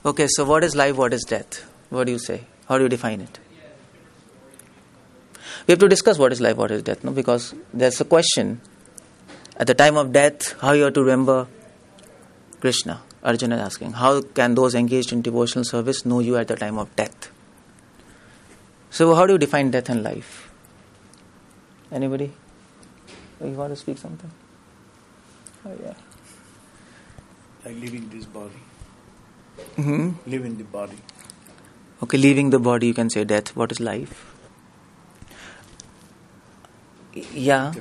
Okay, so what is life, what is death? What do you say? How do you define it? We have to discuss what is life, what is death, no? Because there's a question. At the time of death, how you have to remember Krishna? Arjuna is asking, how can those engaged in devotional service know you at the time of death? So how do you define death and life? Anybody? You want to speak something? Oh, yeah. Like leaving this body. Mm-hmm. Leaving the body. Okay, leaving the body, you can say death. What is life? Yeah.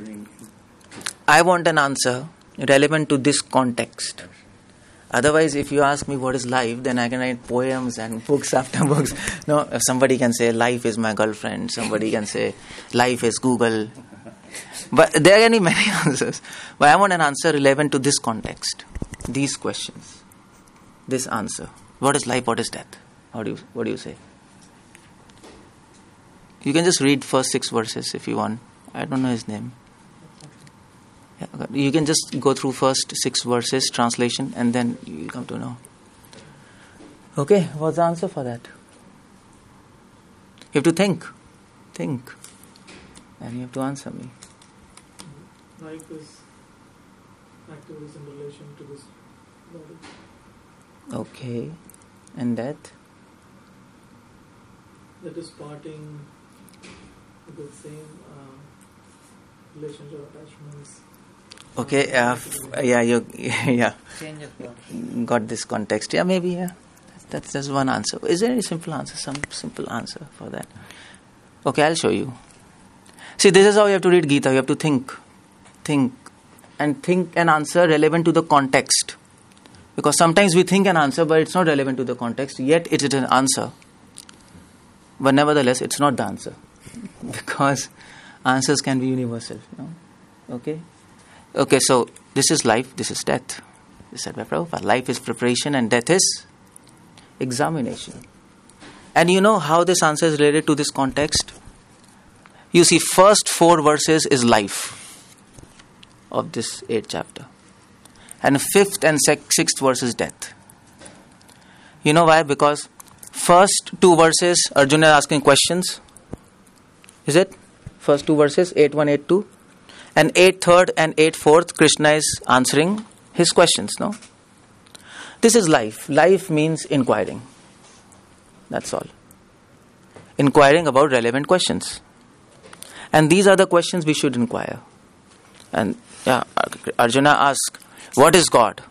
I want an answer relevant to this context. Otherwise, if you ask me what is life, then I can write poems and books after books. No, somebody can say life is my girlfriend. Somebody can say life is Google. But there are many answers. But I want an answer relevant to this context. These questions. This answer. What is life? What is death? What do you say? You can just read first 6 verses if you want. I don't know his name. Yeah, you can just go through first 6 verses, translation, and then you'll come to know. Okay, what's the answer for that? You have to think. Think. And you have to answer me. Life is activities in relation to this body. Okay. And death? That is parting with the same relationship attachments. Okay, yeah. Change of body. Got this context. Yeah, maybe, yeah. That's just one answer. Is there any simple answer? Some simple answer for that? Okay, I'll show you. See, this is how you have to read Gita. You have to think an answer relevant to the context. Because sometimes we think an answer, but it's not relevant to the context. Yet it is an answer. But nevertheless, it's not the answer. Because answers can be universal. No? Okay, so this is life, this is death. This is said by Prabhupada. Life is preparation and death is examination. And you know how this answer is related to this context? You see, first 4 verses is life of this 8th chapter. And 5th and 6th verse is death. You know why? Because first 2 verses, Arjuna is asking questions. Is it? First 2 verses, 8:1, 8:2. And 8:3 and 8:4, Krishna is answering his questions, no? This is life. Life means inquiring. That's all. Inquiring about relevant questions. And these are the questions we should inquire. And Arjuna asks, what is God?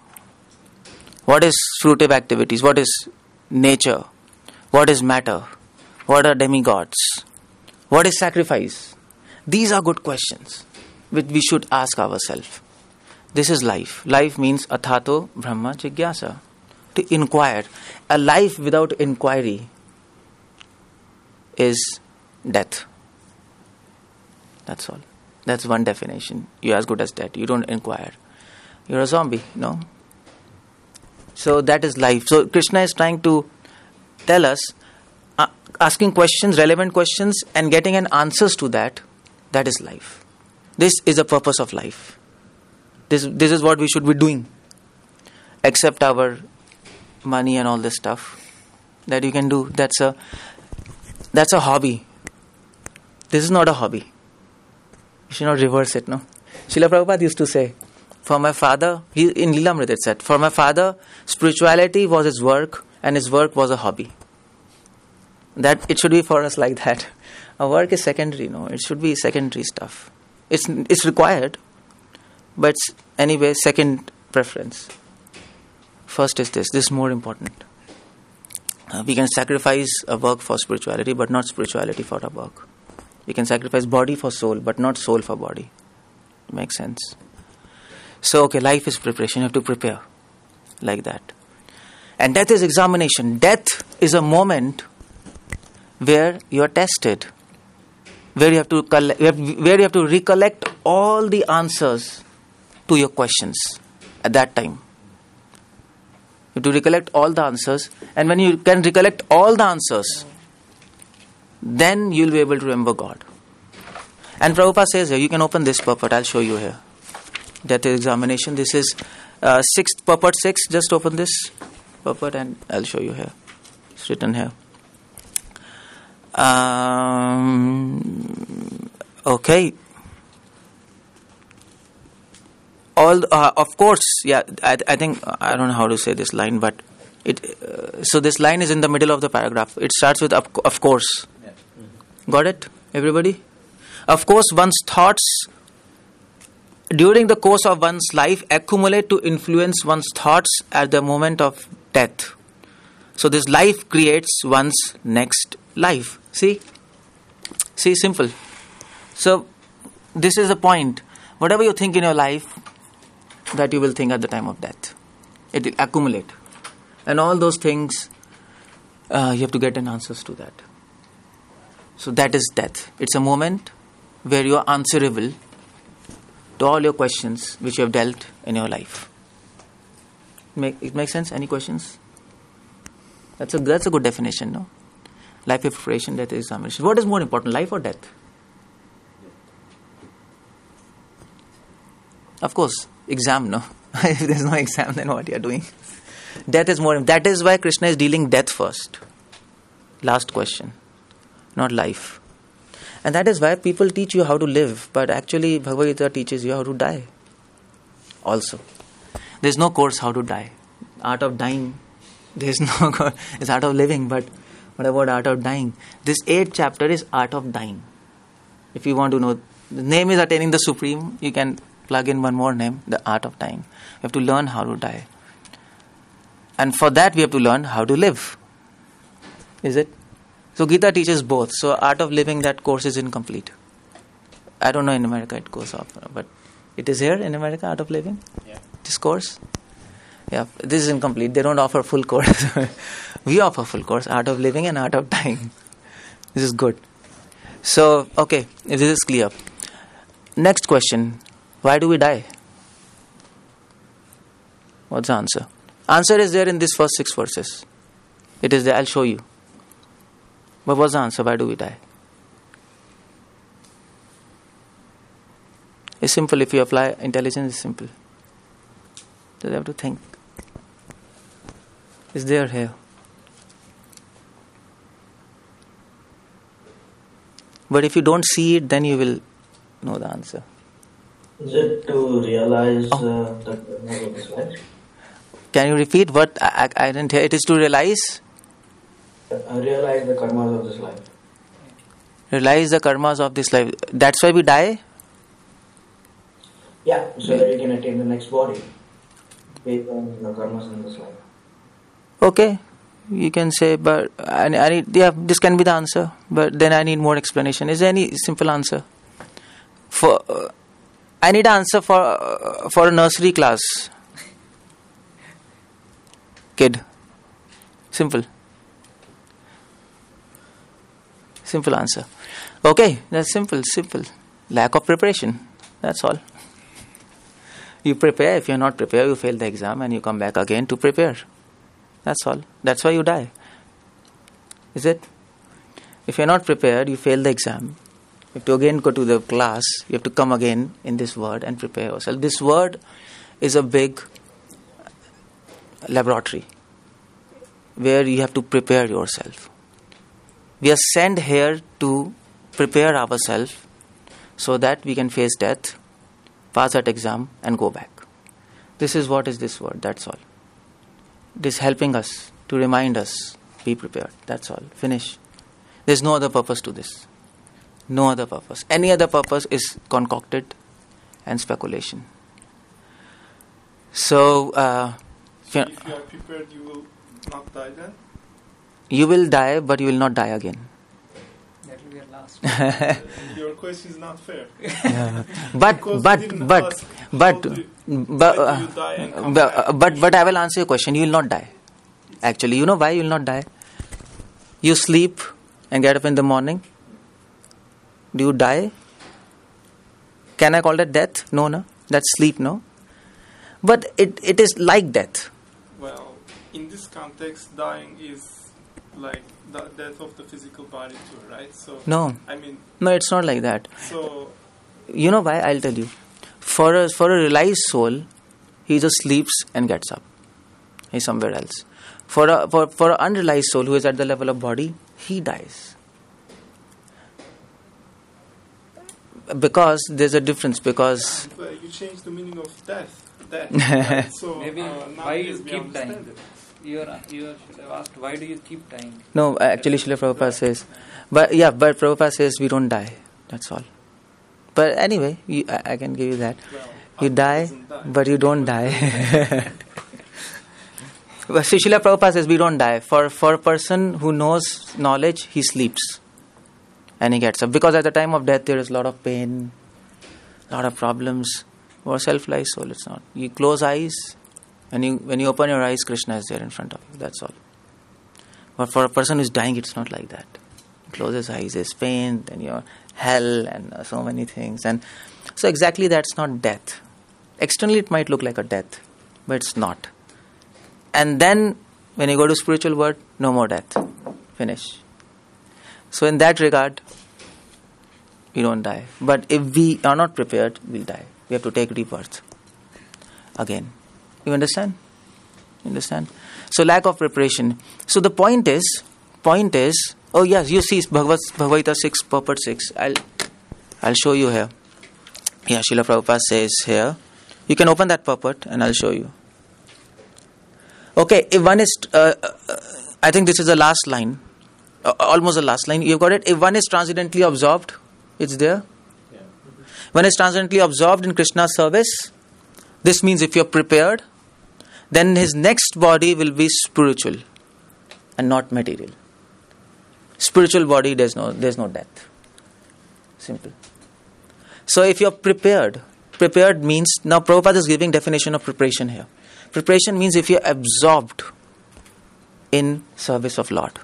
What is fruitive activities? What is nature? What is matter? What are demigods? What is sacrifice? These are good questions which we should ask ourselves. This is life. Life means athato brahma jigyasa. To inquire. A life without inquiry is death. That's all. That's one definition. You're as good as dead. You don't inquire. You're a zombie, no? So that is life. So Krishna is trying to tell us, asking questions, relevant questions, and getting an answers to that is life. This is the purpose of life. This is what we should be doing. Except our money and all this stuff that you can do. That's a hobby. This is not a hobby. You should not reverse it, no? Srila Prabhupada used to say, for my father, in Lilamrita it said, for my father, spirituality was his work and his work was a hobby. That it should be for us like that. Our work is secondary, no? It should be secondary stuff. It's required, but it's anyway second preference. First is this. This is more important. We can sacrifice a work for spirituality, but not spirituality for a work. We can sacrifice body for soul, but not soul for body. Makes sense? So, okay, life is preparation. You have to prepare like that. And death is examination. Death is a moment where you are tested, where you have to recollect all the answers to your questions at that time. You have to recollect all the answers, and when you can recollect all the answers, then you'll be able to remember God. And Prabhupada says here, you can open this purport, I'll show you here. Death is examination. This is 6th purport 6. Just open this. Prabhupada, and I'll show you here. It's written here. Okay. Of course, yeah. I think I don't know how to say this line, but so this line is in the middle of the paragraph. It starts with of course. Yeah. Got it, everybody? Of course, one's thoughts during the course of one's life accumulate to influence one's thoughts at the moment of death. So this life creates one's next life. See, simple. So this is the point. Whatever you think in your life, that you will think at the time of death. It will accumulate. And all those things, you have to get an answers to that. So that is death. It's a moment where you are answerable to all your questions which you have dealt in your life. It makes sense? Any questions? That's a good definition, no? Life is preparation, death is examination. What is more important, life or death? Of course, exam, no? If there's no exam, then what you are doing? Death is more important. That is why Krishna is dealing death first. Last question. Not life. And that is why people teach you how to live, but actually Bhagavad Gita teaches you how to die. Also. There's no course how to die. Art of dying. There's no course. It's art of living, but what about art of dying? This 8th chapter is art of dying. If you want to know, the name is attaining the supreme. You can plug in one more name, the art of dying. You have to learn how to die. And for that we have to learn how to live. Is it? So Gita teaches both. So art of living, that course is incomplete. I don't know in America it goes off, but it is here in America, art of living? Yeah. Discourse? Yeah, this is incomplete. They don't offer full course. We offer full course, art of living and art of dying. This is good. So, okay, this is clear. Next question. Why do we die? What's the answer? Answer is there in these first 6 verses. It is there. I'll show you. But what's the answer? Why do we die? It's simple. If you apply intelligence, it's simple. So you have to think. It's there here. But if you don't see it, then you will know the answer. Is it to realize the karma of this life? Can you repeat what? I didn't hear. It is to realize? Realize the karmas of this life. Realize the karmas of this life. That's why we die? Yeah, so that you can attain the next body based on the karmas in this life. Okay, you can say, but I need, yeah, this can be the answer, but then I need more explanation. Is there any simple answer? I need an answer for a nursery class kid. Simple answer. Okay, that's simple. Lack of preparation. That's all. You prepare. If you're not prepared, you fail the exam and you come back again to prepare. That's all. That's why you die. Is it? If you're not prepared, you fail the exam. You have to again go to the class. You have to come again in this word and prepare yourself. This word is a big laboratory where you have to prepare yourself. We are sent here to prepare ourselves so that we can face death, pass that exam and go back. This is what is this word, that's all. It is helping us to remind us, be prepared, that's all. Finish. There's no other purpose to this. No other purpose. Any other purpose is concocted and speculation. So, if you are prepared, you will not die then? You will die, but you will not die again. That will be your last. Your question is not fair. But I will answer your question. You will not die. Actually, you know why you will not die? You sleep and get up in the morning. Do you die? Can I call that death? No. That's sleep, no? But it is like death. Well, in this context, dying is like the death of the physical body too, right? So No. I mean, No, it's not like that. so You know why? I'll tell you. For a realized soul, he just sleeps and gets up. He's somewhere else. For an unrealized soul who is at the level of body, he dies. Because there's a difference. Because you change the meaning of death. So maybe now why you yes, we keep understand dying? it. You should have asked, why do you keep dying? no, actually, Srila Prabhupada says, but Prabhupada says we don't die. That's all. But anyway, I can give you that. Well, You die, doesn't die. but you don't die. But Srila Prabhupada says we don't die. For a person who knows knowledge, he sleeps. And he gets up. Because at the time of death, there is a lot of pain, a lot of problems. For a self-realized soul, it's not. You close eyes, and when you open your eyes, Krishna is there in front of you. That's all. But for a person who's dying, it's not like that. He closes his eyes, there's pain, then you're hell, and so many things. And so exactly that's not death. Externally, it might look like a death, but it's not. And then, when you go to spiritual world, no more death. Finish. So in that regard, we don't die. But if we are not prepared, we'll die. We have to take rebirth again. You understand? So lack of preparation. So the point is, oh yes, you see Bhagavad Gita 6, purport 6. I'll show you here. Yeah, Srila Prabhupada says here. You can open that purport and I'll show you. Okay, if one is, I think this is the last line. Almost the last line. You've got it. If one is transcendently absorbed, it's there. Yeah. One is transcendently absorbed in Krishna's service. This means if you're prepared, then his next body will be spiritual and not material. Spiritual body, there's no death. Simple. So if you're prepared means, now Prabhupada is giving definition of preparation here. Preparation means if you're absorbed in service of Lord.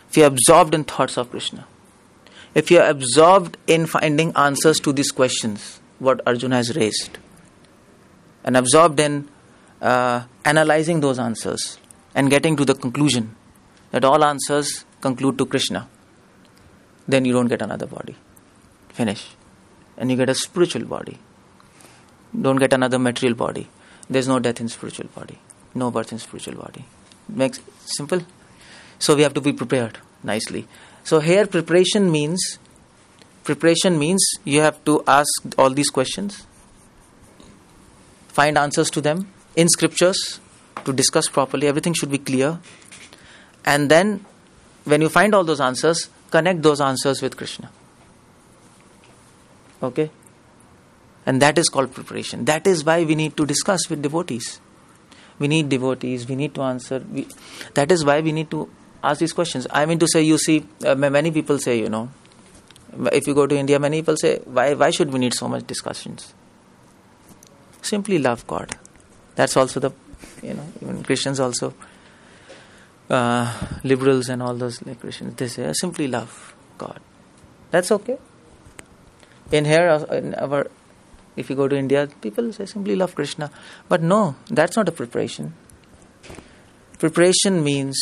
If you're absorbed in thoughts of Krishna. If you're absorbed in finding answers to these questions, what Arjuna has raised. And absorbed in analyzing those answers and getting to the conclusion that all answers conclude to Krishna, then you don't get another body. Finish. And you get a spiritual body. Don't get another material body. There's no death in spiritual body. No birth in spiritual body. Makes it simple? So we have to be prepared nicely. So here preparation means you have to ask all these questions, find answers to them in scriptures to discuss properly. Everything should be clear. And then when you find all those answers, connect those answers with Krishna. Okay? And that is called preparation. That is why we need to discuss with devotees. We need devotees, we need to answer. That is why we need to ask these questions. I mean to say, you see, many people say, if you go to India, many people say, why should we need so much discussions? Simply love God. That's also even Christians also, liberals and all those like Christians, they say, simply love God. That's okay. In here, if you go to India, people say simply love Krishna. But no, that's not a preparation. Preparation means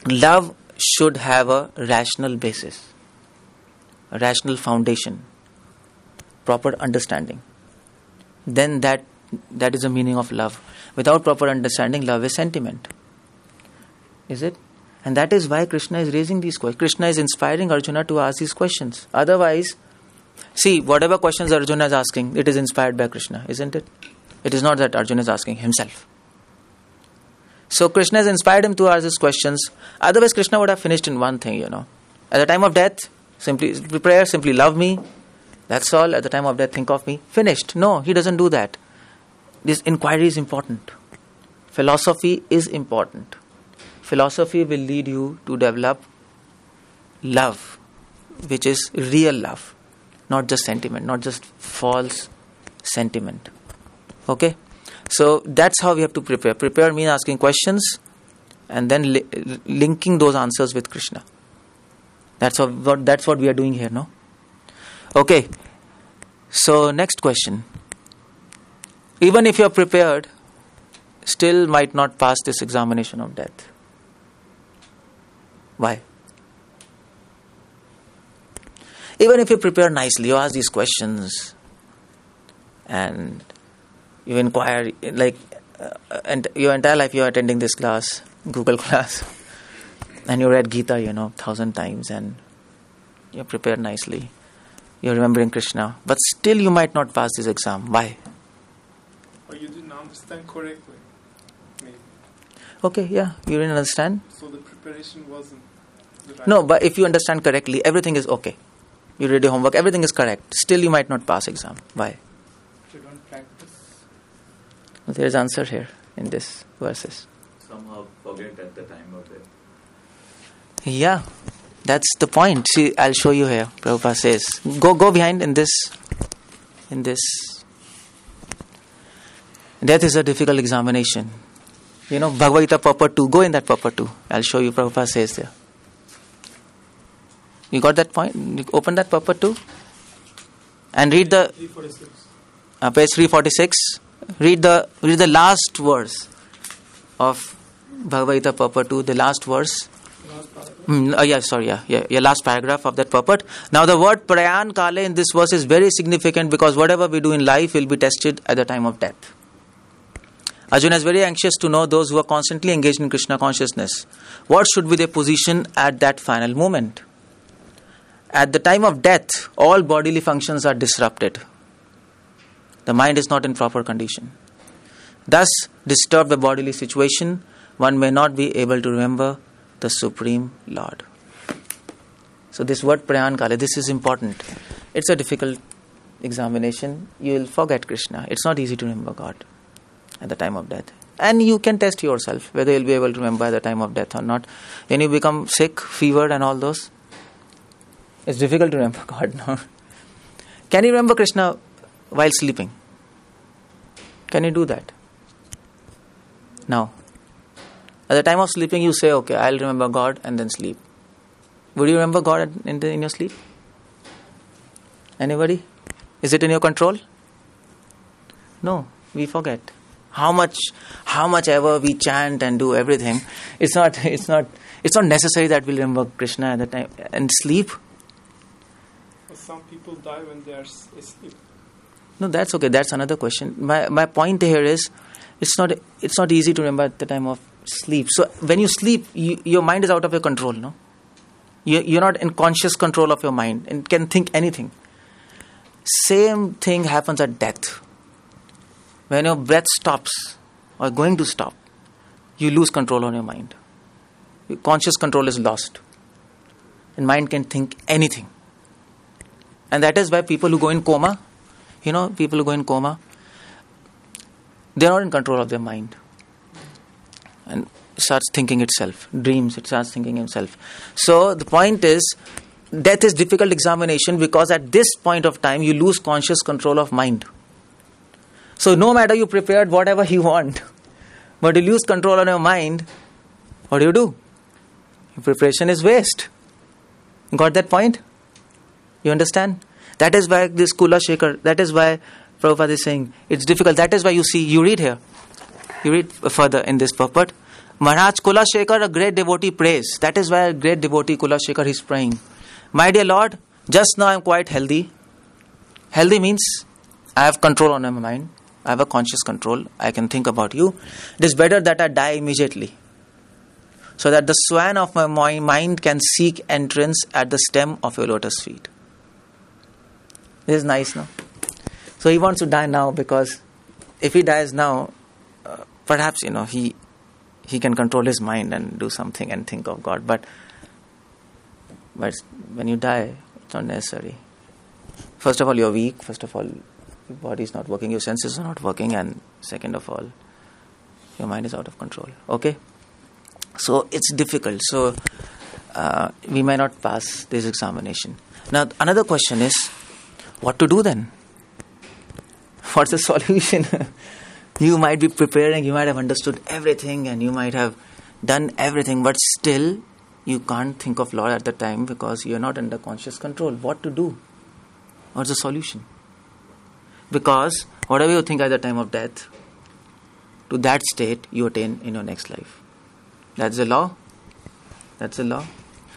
love should have a rational basis, a rational foundation, proper understanding. Then that is the meaning of love. Without proper understanding, love is sentiment. Is it? And that is why Krishna is raising these questions. Krishna is inspiring Arjuna to ask these questions. Otherwise, see, whatever questions Arjuna is asking, it is inspired by Krishna, isn't it? It is not that Arjuna is asking himself. So Krishna has inspired him to ask these questions. Otherwise, Krishna would have finished in one thing, At the time of death, simply prayer, simply love me. That's all. At the time of death, think of me. Finished. No, he doesn't do that. This inquiry is important. Philosophy is important. Philosophy will lead you to develop love, which is real love. Not just sentiment, not just false sentiment. Okay? So that's how we have to prepare. Prepare means asking questions and then linking those answers with Krishna. That's what we are doing here, no? Okay. So next question. Even if you are prepared, still might not pass this examination of death. Why? Even if you prepare nicely, you ask these questions and you inquire, and your entire life you are attending this class, Google class, and you read Gita, 1,000 times, and you're prepared nicely. You're remembering Krishna, but still you might not pass this exam. Why? Or you didn't understand correctly. Maybe. Okay, yeah, you didn't understand. So the preparation wasn't the right. No, but if you understand correctly, everything is okay. You read your homework, everything is correct. Still you might not pass exam. Why? You don't practice. There is answer here in this verses. Somehow forget at the time of death. Yeah, that's the point. See, I'll show you here. Prabhupada says, go behind in this. Death is a difficult examination. Bhagavad Gita purport 2. Go in that purport 2. I'll show you. Prabhupada says there. You got that point? You open that purport 2 and read the 346. Page 346. Read the last verse of Bhagavad Gita purport 2. The last verse. Last paragraph of that purport. Now the word prayan kale in this verse is very significant because whatever we do in life will be tested at the time of death. Arjuna is very anxious to know those who are constantly engaged in Krishna consciousness. What should be their position at that final moment? At the time of death, all bodily functions are disrupted. The mind is not in proper condition. Thus, disturbed by bodily situation, one may not be able to remember the Supreme Lord. So this word prayan kale, this is important. It's a difficult examination. You will forget Krishna. It's not easy to remember God at the time of death. And you can test yourself whether you'll be able to remember at the time of death or not. When you become sick, fevered and all those, it's difficult to remember God now. Can you remember Krishna while sleeping? Can you do that? Now. At the time of sleeping, you say, okay, I'll remember God and then sleep. Would you remember God in your sleep? Anybody? Is it in your control? No, we forget. How much ever we chant and do everything, it's not necessary that we'll remember Krishna at the time and sleep. Some people die when they are asleep. No, that's okay. That's another question. My point here is, it's not easy to remember at the time of sleep. So when you sleep, your mind is out of your control, no? You're not in conscious control of your mind and can think anything. Same thing happens at death. When your breath stops or going to stop, you lose control on your mind. Your conscious control is lost. And mind can think anything. And that is why people who go in coma, they're not in control of their mind. And it starts thinking itself. Dreams, it starts thinking himself. So the point is, death is difficult examination because at this point of time, you lose conscious control of mind. So no matter you prepared whatever you want, but you lose control on your mind, what do? Your preparation is waste. Got that point? You understand? That is why this Kula Shekhar, that is why Prabhupada is saying, it's difficult. That is why you read here. You read further in this purport. Maharaj Kula Shekhar, a great devotee, prays. That is why a great devotee, Kula Shekhar, is praying. My dear Lord, just now I am quite healthy. Healthy means I have control on my mind. I have a conscious control. I can think about you. It is better that I die immediately, so that the swan of my mind can seek entrance at the stem of your lotus feet. This is nice, no? So he wants to die now because if he dies now, perhaps, he can control his mind and do something and think of God. But when you die, it's not necessary. First of all, you're weak. First of all, your body is not working. Your senses are not working. And second of all, your mind is out of control. Okay? So it's difficult. So we may not pass this examination. Now, another question is, what to do then? What's the solution? You might be preparing, you might have understood everything and you might have done everything, but still you can't think of Lord at the time because you're not under conscious control. What to do? What's the solution? Because whatever you think at the time of death, to that state you attain in your next life. That's the law. That's the law.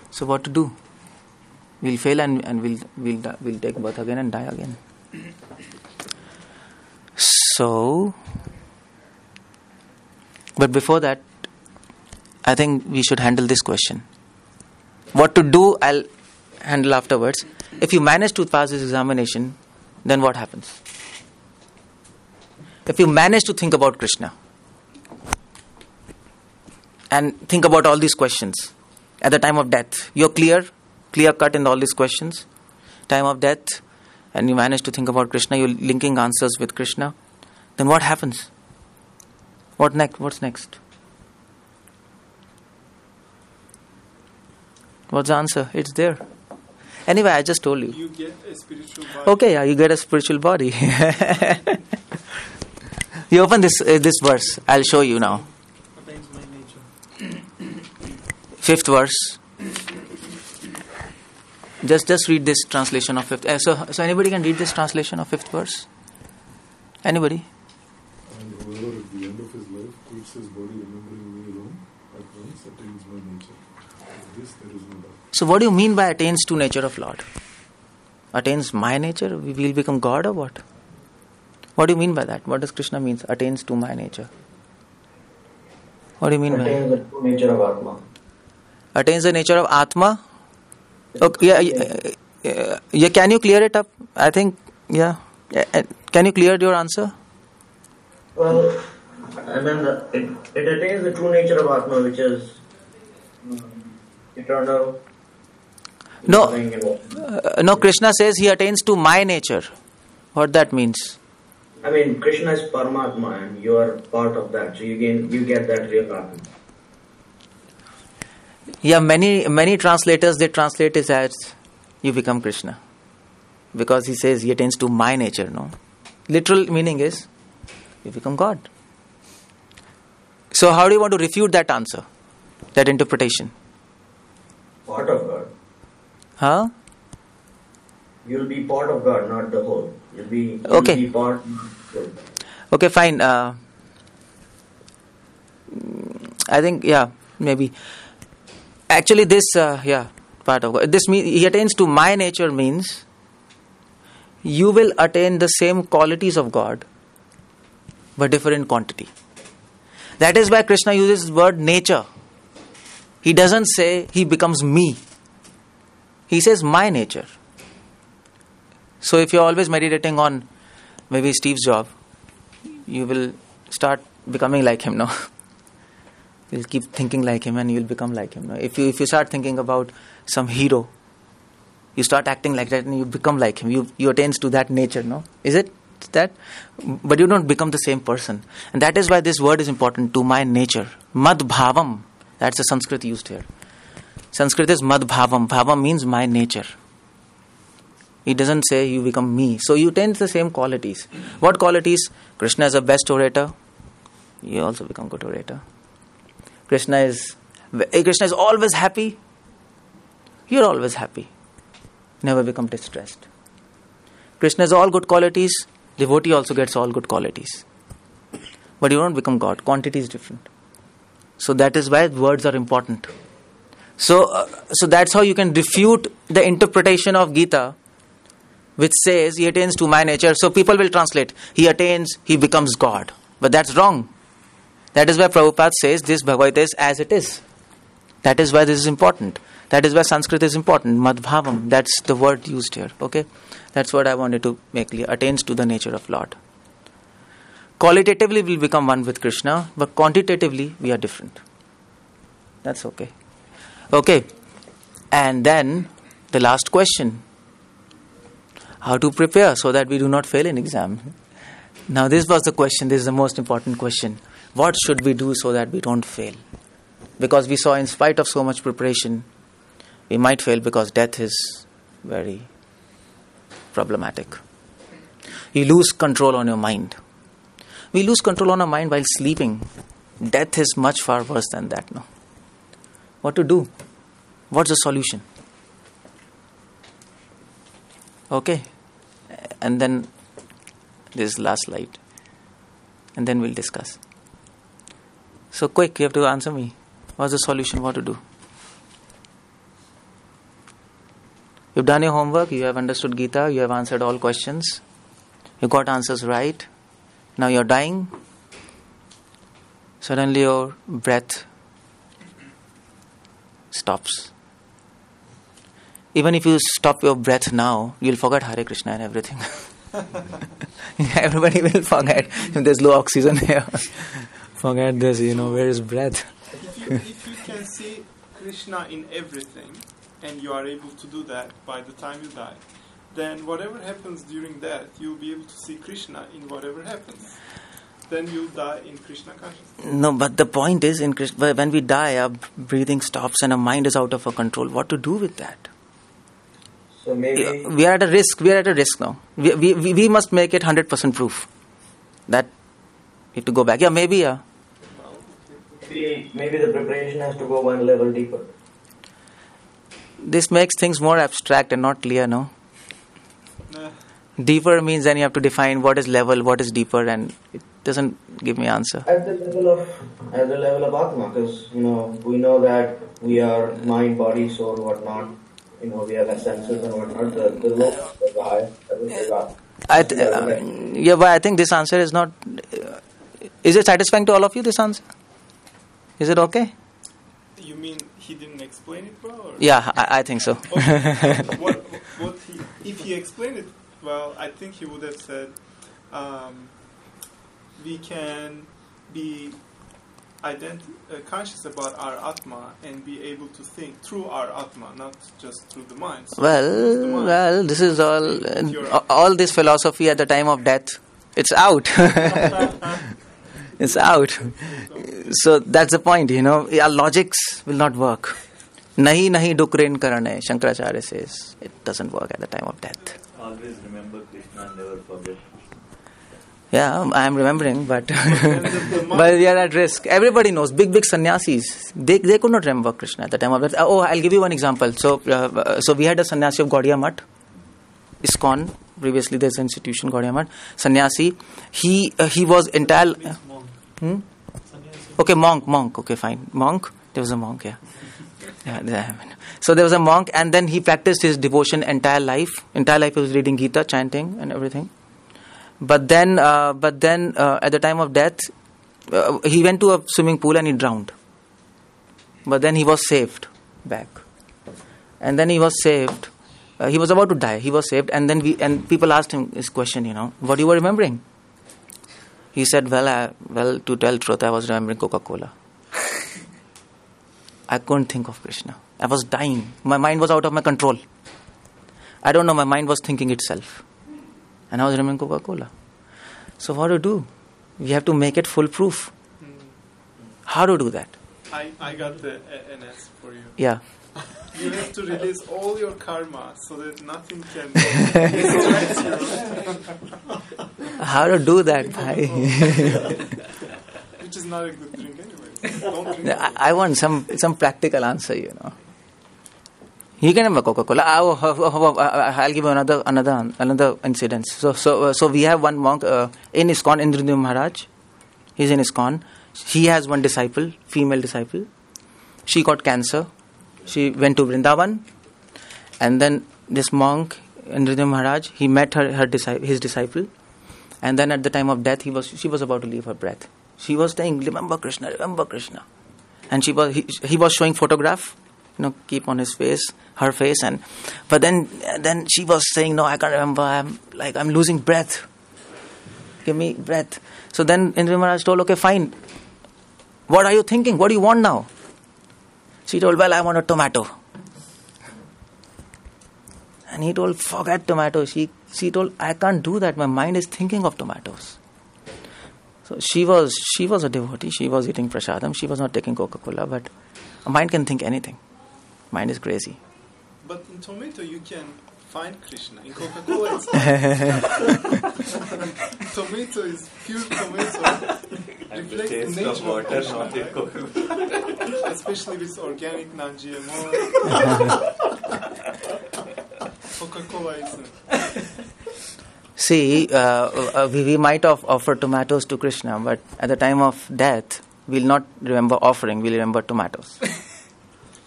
So what to do? We'll fail and we'll take birth again and die again. So, but before that, I think we should handle this question. What to do, I'll handle afterwards. If you manage to pass this examination, then what happens? If you manage to think about Krishna and think about all these questions at the time of death, you're clear cut in all these questions, time of death, and you manage to think about Krishna, you're linking answers with Krishna, then what happens? What's next? What's the answer? It's there. Anyway, I just told you. You get a spiritual body. Okay, yeah, you get a spiritual body. You open this verse. I'll show you now. Attains my nature. 5th verse. Just read this translation of 5th. So anybody can read this translation of 5th verse? Anybody? And whoever at the end of his life quits his body remembering me alone, at once attains my nature. Of this there is no doubt. So what do you mean by attains to nature of Lord? Attains my nature? We will become God or what? What do you mean by that? What does Krishna mean? Attains to my nature. What do you mean by that? Attains the true nature of Atma. Attains the nature of Atma? Okay, yeah, can you clear it up? I think, yeah. Can you clear your answer? Well, I mean, it attains the true nature of Atma, which is eternal. No, Krishna says he attains to my nature. What that means? I mean, Krishna is Paramatma and you are part of that. So you get that real Atma. Yeah, many translators, they translate it as you become Krishna. Because he says he attains to my nature, no? Literal meaning is you become God. So how do you want to refute that answer? That interpretation? Part of God. Huh? You'll be part of God, not the whole. You'll be part, not the whole. Okay, fine. I think, yeah, maybe. Actually, this, part of God. This means he attains to my nature means you will attain the same qualities of God, but different quantity. That is why Krishna uses the word nature. He doesn't say he becomes me. He says my nature. So if you're always meditating on maybe Steve's job, you will start becoming like him now. You'll keep thinking like him and you'll become like him. If you start thinking about some hero, you start acting like that and you become like him. You attains to that nature, no? Is it that? But you don't become the same person. And that is why this word is important, to my nature. Mad bhavam. That's the Sanskrit used here. Sanskrit is mad bhavam. Bhavam means my nature. He doesn't say you become me. So you attain the same qualities. What qualities? Krishna is the best orator. You also become good orator. Krishna is always happy. You're always happy. Never become distressed. Krishna has all good qualities. Devotee also gets all good qualities. But you don't become God. Quantity is different. So that is why words are important. So that's how you can refute the interpretation of Gita, which says he attains to my nature. So people will translate, he attains, he becomes God. But that's wrong. That is why Prabhupada says this Bhagavad is as it is. That is why this is important. That is why Sanskrit is important. Madhbhavam, that's the word used here. Okay? That's what I wanted to make clear. Attains to the nature of Lord. Qualitatively we become one with Krishna, but quantitatively we are different. That's okay. Okay. And then the last question. How to prepare so that we do not fail in exam? Now this was the question. This is the most important question. What should we do so that we don't fail? Because we saw in spite of so much preparation, we might fail because death is very problematic. You lose control on your mind. We lose control on our mind while sleeping. Death is much far worse than that, no? What to do? What's the solution? Okay. And then this is last slide. And then we'll discuss. So quick, you have to answer me. What's the solution? What to do? You've done your homework. You have understood Gita. You have answered all questions. You got answers right. Now you're dying. Suddenly your breath stops. Even if you stop your breath now, you'll forget Hare Krishna and everything. Everybody will forget if there's low oxygen here. Forget this, where is breath? If you can see Krishna in everything, and you are able to do that by the time you die, then whatever happens during death, you'll be able to see Krishna in whatever happens. Then you'll die in Krishna consciousness. No, but the point is, when we die, our breathing stops and our mind is out of our control. What to do with that? So maybe we are at a risk. We are at a risk now. We must make it 100% proof that we have to go back. Yeah, maybe. Yeah. Maybe the preparation has to go one level deeper. This makes things more abstract and not clear, no? Deeper means then you have to define what is level, what is deeper, and it doesn't give me answer. At the level of Atma, because we know that we are mind, body, soul, whatnot. We have our senses and whatnot. The low, the high, but I think this answer is not. Is it satisfying to all of you? This answer? Is it okay? You mean he didn't explain it well? Or? Yeah, I think so. Okay. If he explained it well, I think he would have said, we can be conscious about our Atma and be able to think through our Atma, not just through the mind. So well, this is all this philosophy at the time of death. It's out. It's out. So that's the point, Our logics will not work. Nahi dukren karane, Shankaracharya says. It doesn't work at the time of death. Always remember Krishna and never forget. Yeah, I am remembering, but but we are at risk. Everybody knows, big sannyasis, they could not remember Krishna at the time of death. Oh, I'll give you one example. So we had a sannyasi of Gaudiya Math, ISKCON. Previously, there's an institution, Gaudiya Math. Sannyasi, he was entire. Okay, monk. Okay, fine, monk. There was a monk, yeah. So there was a monk, and then he practiced his devotion entire life. Entire life he was reading Gita, chanting, and everything. But then, at the time of death, he went to a swimming pool and he drowned. But then he was saved back. And then he was saved. He was about to die. He was saved. And then people asked him this question, what you were remembering? He said, well, to tell truth, I was remembering Coca-Cola. I couldn't think of Krishna. I was dying. My mind was out of my control. I don't know, my mind was thinking itself. And I was remembering Coca-Cola. So what to do? We have to make it foolproof. How to do that? I got an answer for you. Yeah. You have to release all your karma so that nothing can distract you. How to do that, bhai? Which is not a good drink anyway. Don't drink I want some practical answer, He can remember Coca-Cola. I'll give you another incident. So we have one monk in ISKCON, Indradeva Maharaj. He's in ISKCON. He has one disciple, female disciple. She got cancer. She went to Vrindavan, and then this monk, Indradeva Maharaj, he met his disciple, and then at the time of death, she was about to leave her breath. She was saying, "Remember Krishna, remember Krishna," and he was showing photograph. Keep on her face, but then she was saying, "No, I can't remember. I'm losing breath. Give me breath." So then Indra Maharaj told, "Okay, fine. What are you thinking? What do you want now?" She told, "Well, I want a tomato." And he told, "Forget tomato." She told, "I can't do that. My mind is thinking of tomatoes." So she was a devotee. She was eating prasadam. She was not taking Coca-Cola, but a mind can think anything. Mind is crazy. But in tomato you can find Krishna. In Coca-Cola it's tomato is pure tomato. And the taste of water, not in Coca-Cola. Especially with organic, non-GMO. Coca-Cola isn't. See, we might have offered tomatoes to Krishna, but at the time of death, we'll not remember offering, we'll remember tomatoes.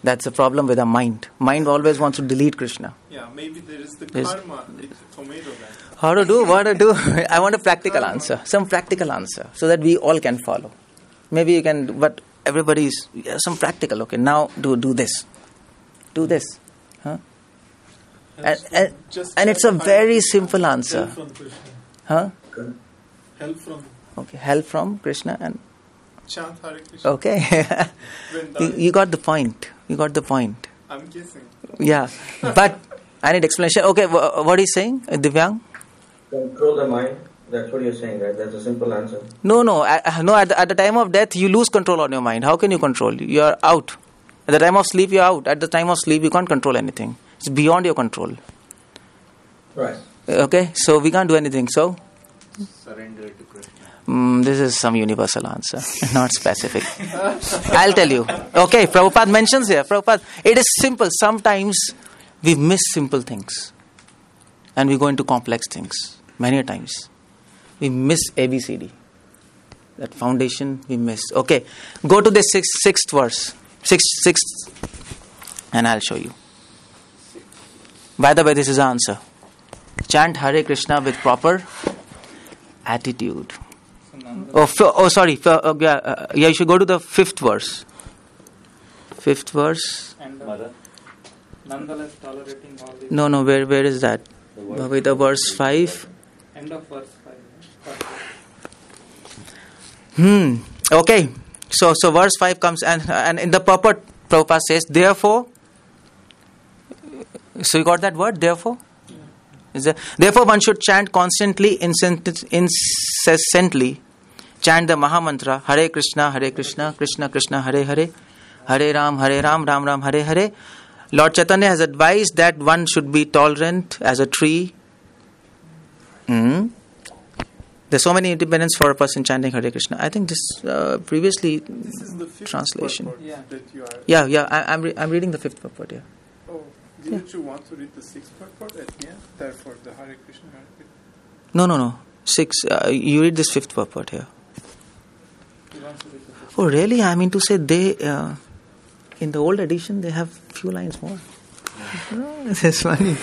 That's the problem with our mind. Mind always wants to delete Krishna. Yeah, maybe there is the karma with tomato then. How to do? What to do? I want a practical answer. Some practical answer, so that we all can follow. Maybe you can, but everybody's some practical. Okay, now do this. Do this. Huh? And Just it's a chant very Hare simple Help answer. from Krishna. Huh? Help from. Okay, help from Krishna and Chant Hare Krishna. okay. When you got the point. You got the point. I'm guessing. Yeah, but I need explanation. Okay, what is saying, Divyang? Control the mind. That's what you're saying, right? That's a simple answer. No. No. At the time of death, you lose control on your mind. How can you control? You are out. At the time of sleep, you are out. At the time of sleep, you can't control anything. It's beyond your control. Right. Okay, so we can't do anything. So Surrender to Krishna. this is some universal answer, not specific. I'll tell you. Okay, Prabhupada mentions here. Prabhupada, it is simple. Sometimes we miss simple things, and we go into complex things. Many times we miss ABCD. That foundation we miss. Okay, go to the sixth verse. Sixth, and I'll show you. By the way, this is the answer. Chant Hare Krishna with proper attitude. Sorry. You should go to the fifth verse. Fifth verse. And Mother. nonetheless tolerating all this. No. Where is that? With the verse 5. End of verse 5. Okay. So verse 5 comes and in the purport, Prabhupada says, therefore. So you got that word, therefore? Therefore, one should chant constantly, incessantly. Chant the Maha Mantra, Hare Krishna, Krishna Krishna, Hare Hare, Hare Ram, Ram Ram, Hare Hare. Lord Chaitanya has advised that one should be tolerant as a tree. There's so many independence for a person chanting Hare Krishna. I think this previously This is the fifth translation. purport Yeah. that you are. Yeah. I'm reading the fifth purport. Yeah. Oh, didn't you want to read the sixth purport at the end? Therefore, the Hare Krishna, Hare Krishna. No. 6. You read this fifth purport here. He wants to read the fifth. Oh, really? I mean to say they in the old edition they have few lines more. Oh, this is funny.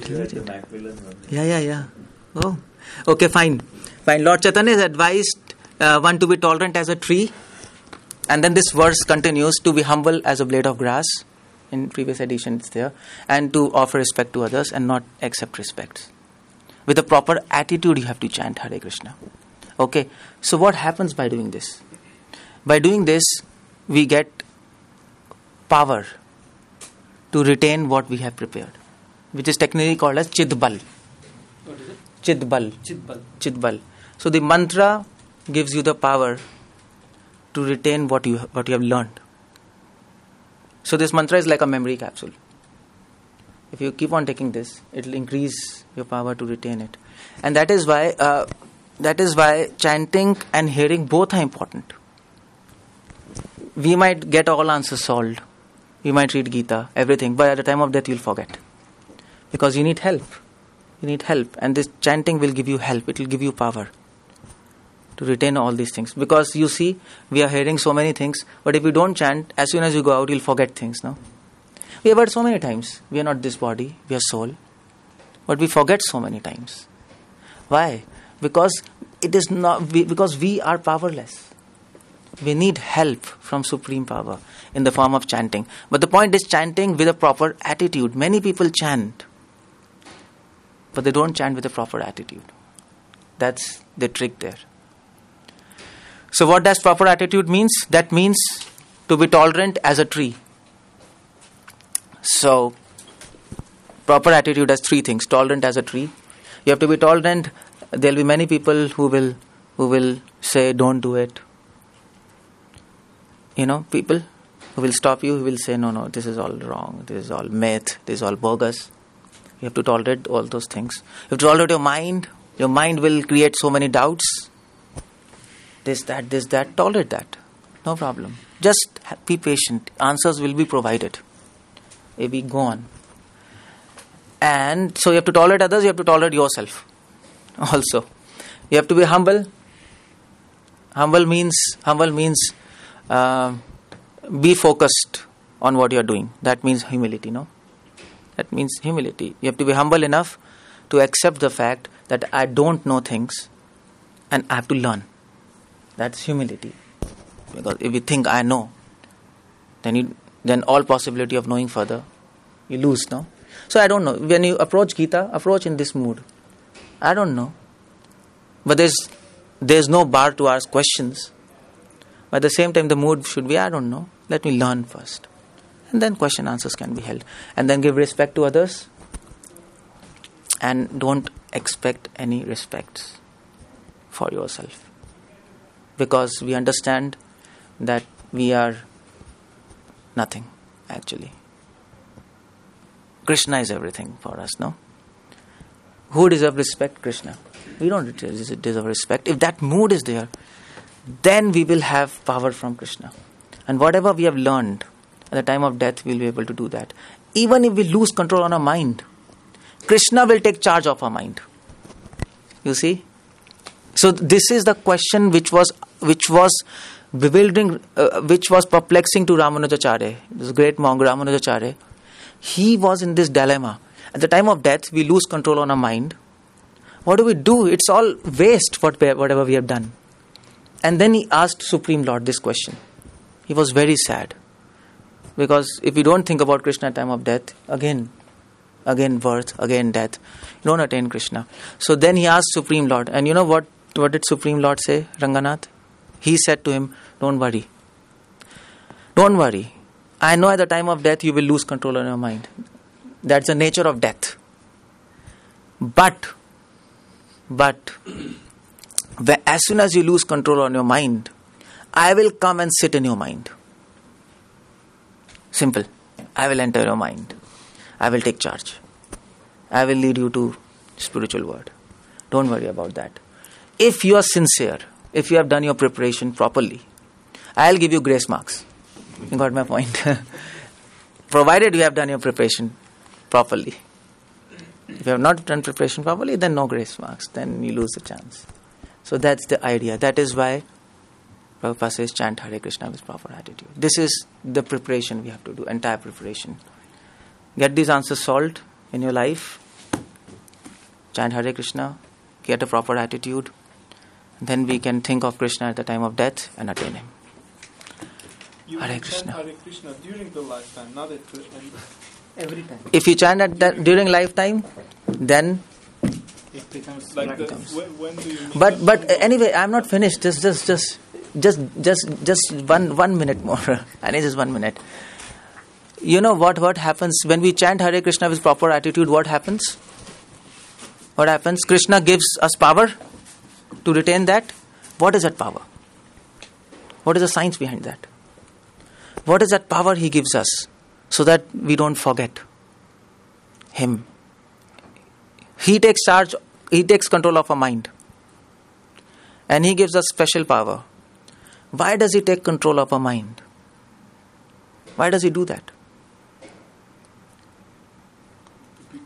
You read the Macmillan one. Yeah. Oh, okay, fine. Lord Chaitanya has advised one to be tolerant as a tree, and then this verse continues to be humble as a blade of grass. In previous edition, it's there, and to offer respect to others and not accept respect. With a proper attitude, you have to chant Hare Krishna. Okay, so what happens by doing this? By doing this, we get power to retain what we have prepared, which is technically called as Chidbal. What is it? Chidbal. Chidbal. So the mantra gives you the power to retain what you have learned. So this mantra is like a memory capsule. If you keep on taking this, it will increase your power to retain it, and that is why chanting and hearing both are important. We might get all answers solved. We might read Gita, everything, but at the time of death you'll forget, because you need help. And this chanting will give you help. It will give you power to retain all these things. Because you see, we are hearing so many things, but if you don't chant, as soon as you go out, you'll forget things, no? We have heard so many times, we are not this body, we are soul. But we forget so many times. Why? Because because we are powerless. We need help from Supreme Power in the form of chanting. But the point is chanting with a proper attitude. Many people chant, but they don't chant with a proper attitude. That's the trick there. So what does proper attitude means? That means to be tolerant as a tree. So proper attitude has 3 things. Tolerant as a tree. You have to be tolerant. There will be many people who will say don't do it. People who will stop you, who will say no, this is all wrong, this is all myth, this is all bogus. You have to tolerate all those things. You have to tolerate your mind. Your mind will create so many doubts. This, that. Tolerate that. No problem. Just be patient. Answers will be provided. If we go on. And so you have to tolerate others, you have to tolerate yourself also. You have to be humble. Humble means be focused on what you are doing. That means humility, no? That means humility. You have to be humble enough to accept the fact that I don't know things and I have to learn. That's humility. Because if you think I know, then then all possibility of knowing further, you lose, no? So I don't know. When you approach Gita, approach in this mood. I don't know. But there's no bar to ask questions. But at the same time, the mood should be, I don't know. Let me learn first. And then question answers can be held. And then give respect to others. And don't expect any respects for yourself. Because we understand that we are nothing, actually. Krishna is everything for us, no? Who deserves respect? Krishna. We don't deserve respect. If that mood is there, then we will have power from Krishna. And whatever we have learned at the time of death, we will be able to do that. Even if we lose control on our mind, Krishna will take charge of our mind. You see? So this is the question which was bewildering, which was perplexing to Ramanujacharya, this great monk Ramanujacharya. He was in this dilemma. At the time of death, we lose control on our mind. What do? It's all waste, whatever we have done. And then he asked Supreme Lord this question. He was very sad. Because if you don't think about Krishna at the time of death, again birth, again death, you don't attain Krishna. So then he asked Supreme Lord. And you know what did Supreme Lord say, Ranganath? He said to him, don't worry. Don't worry. I know at the time of death you will lose control on your mind. That's the nature of death. But as soon as you lose control on your mind, I will come and sit in your mind. Simple. I will enter your mind. I will take charge. I will lead you to spiritual world. Don't worry about that. If you are sincere, if you have done your preparation properly, I'll give you grace marks. You got my point? Provided you have done your preparation properly. If you have not done preparation properly, then no grace marks. Then you lose the chance. So that's the idea. That is why Prabhupada says chant Hare Krishna with proper attitude. This is the preparation we have to do, entire preparation. Get these answers solved in your life. Chant Hare Krishna. Get a proper attitude. Then we can think of Krishna at the time of death and attain him. You Hare chant Krishna. Hare Krishna during the lifetime, not at the end. Every time. If you chant at that during lifetime, then It becomes Like the, practice. when do you mean but anyway, I'm not finished. Just 1 minute more. I need just 1 minute. You know what happens when we chant Hare Krishna with proper attitude? What happens? What happens? Krishna gives us power to retain that. What is that power? What is the science behind that? What is that power he gives us so that we don't forget him? He takes charge, he takes control of our mind. And he gives us special power. Why does he take control of our mind? Why does he do that?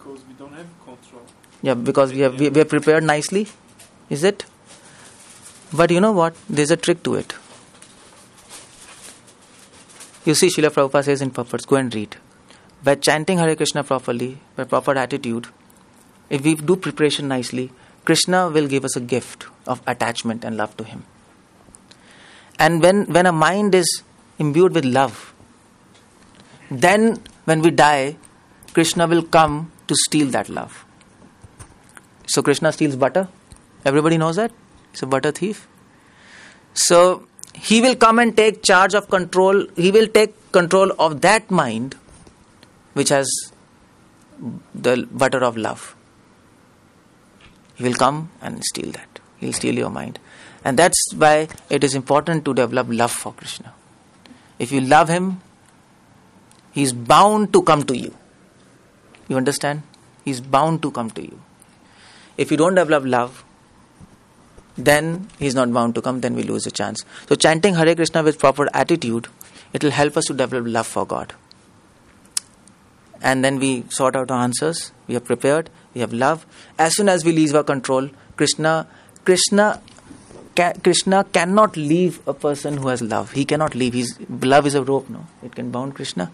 because we don't have control. Yeah, because we are prepared nicely. Is it? But you know what? There's a trick to it. You see, Srila Prabhupada says in purports, go and read. By chanting Hare Krishna properly, by proper attitude, if we do preparation nicely, Krishna will give us a gift of attachment and love to him. And when a mind is imbued with love, then when we die, Krishna will come to steal that love. So Krishna steals butter. Everybody knows that? He's a butter thief. So he will come and take charge of control. He will take control of that mind which has the butter of love. He will come and steal that. He will steal your mind. And that's why it is important to develop love for Krishna. If you love him, he is bound to come to you. You understand? He is bound to come to you. If you don't develop love, then he is not bound to come, then we lose a chance. So chanting Hare Krishna with proper attitude, it will help us to develop love for God. And then we sort out our answers, we are prepared, we have love. As soon as we leave our control, Krishna cannot leave a person who has love. He cannot leave. Love is a rope, no? It can bound Krishna.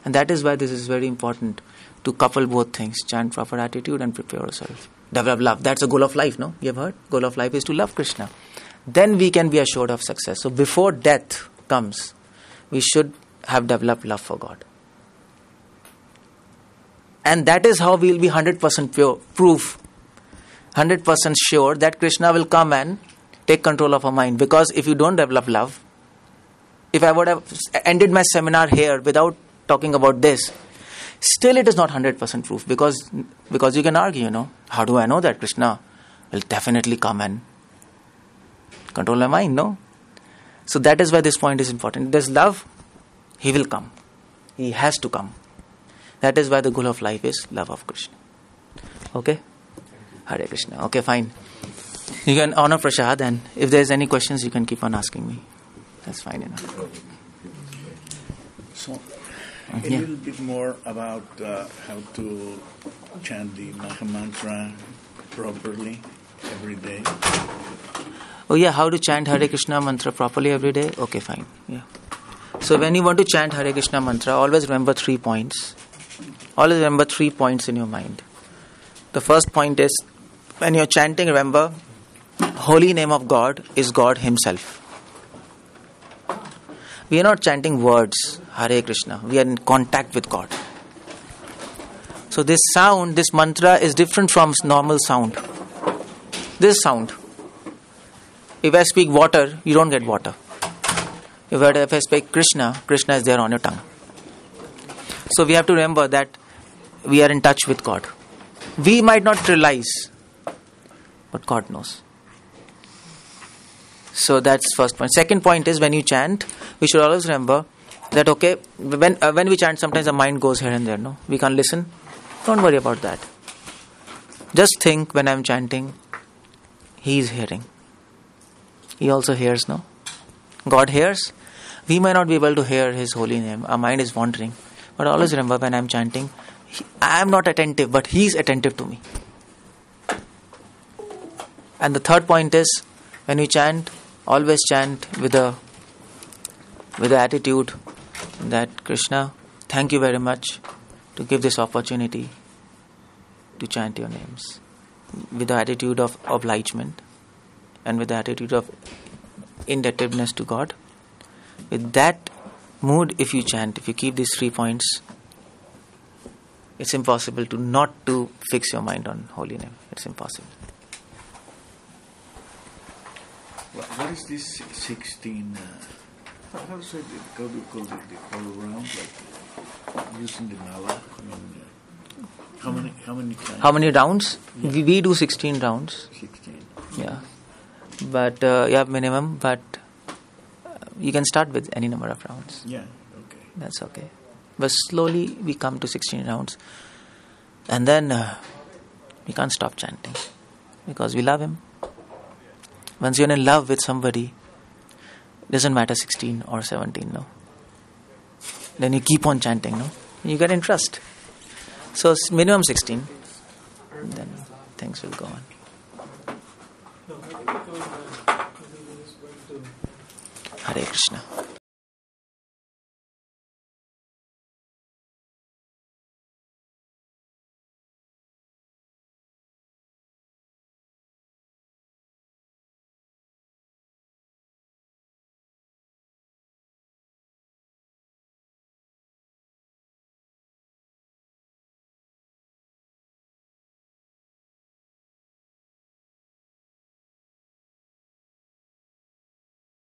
And that is why this is very important, to couple both things, chant proper attitude and prepare yourself. Develop love. That's the goal of life, no? You have heard? Goal of life is to love Krishna. Then we can be assured of success. So before death comes, we should have developed love for God. And that is how we will be 100% proof, 100% sure that Krishna will come and take control of our mind. Because if you don't develop love, if I would have ended my seminar here without talking about this, still it is not 100% proof. Because you can argue, how do I know that Krishna will definitely come and control my mind? No. So that is why this point is important. If there's love, he will come. He has to come. That is why the goal of life is love of Krishna. Okay? Hare Krishna. Okay, fine. You can honor Prasad, and if there's any questions, you can keep on asking me. That's fine enough. So, a little bit more about how to chant the Maha Mantra properly every day. Oh yeah, how to chant Hare Krishna mantra properly every day? Okay, fine. Yeah. So when you want to chant Hare Krishna mantra, always remember 3 points. Always remember 3 points in your mind. The first point is, when you're chanting, remember, holy name of God is God Himself. We are not chanting words, Hare Krishna. We are in contact with God. So this sound, this mantra is different from normal sound. This sound. If I speak water, you don't get water. If I speak Krishna, Krishna is there on your tongue. So we have to remember that we are in touch with God. We might not realize, but God knows. So that's first point. Second point is, when you chant, we should always remember that, okay, when we chant, sometimes the mind goes here and there, no? We can't listen. Don't worry about that. Just think, when I'm chanting, He is hearing. He also hears, no? God hears. We may not be able to hear His holy name. Our mind is wandering. But always remember, when I'm chanting, I am not attentive, but He is attentive to me. And the third point is, when you chant, always chant with the attitude that, Krishna, thank you very much to give this opportunity to chant your names. With the attitude of obligement and with the attitude of indebtedness to God. With that mood, if you chant, if you keep these 3 points, it's impossible to not to fix your mind on holy name. It's impossible. What is this 16? How does it go? Do you call it the whole round, like using the mala? I mean, how many times? How many rounds? Yeah. We do 16 rounds. 16. Yeah. But minimum. But you can start with any number of rounds. Yeah. Okay. That's okay. But slowly we come to 16 rounds, and then we can't stop chanting because we love Him. Once you're in love with somebody, it doesn't matter 16 or 17, no. Then you keep on chanting, no. You get interest. So minimum 16, and then things will go on. Hare Krishna.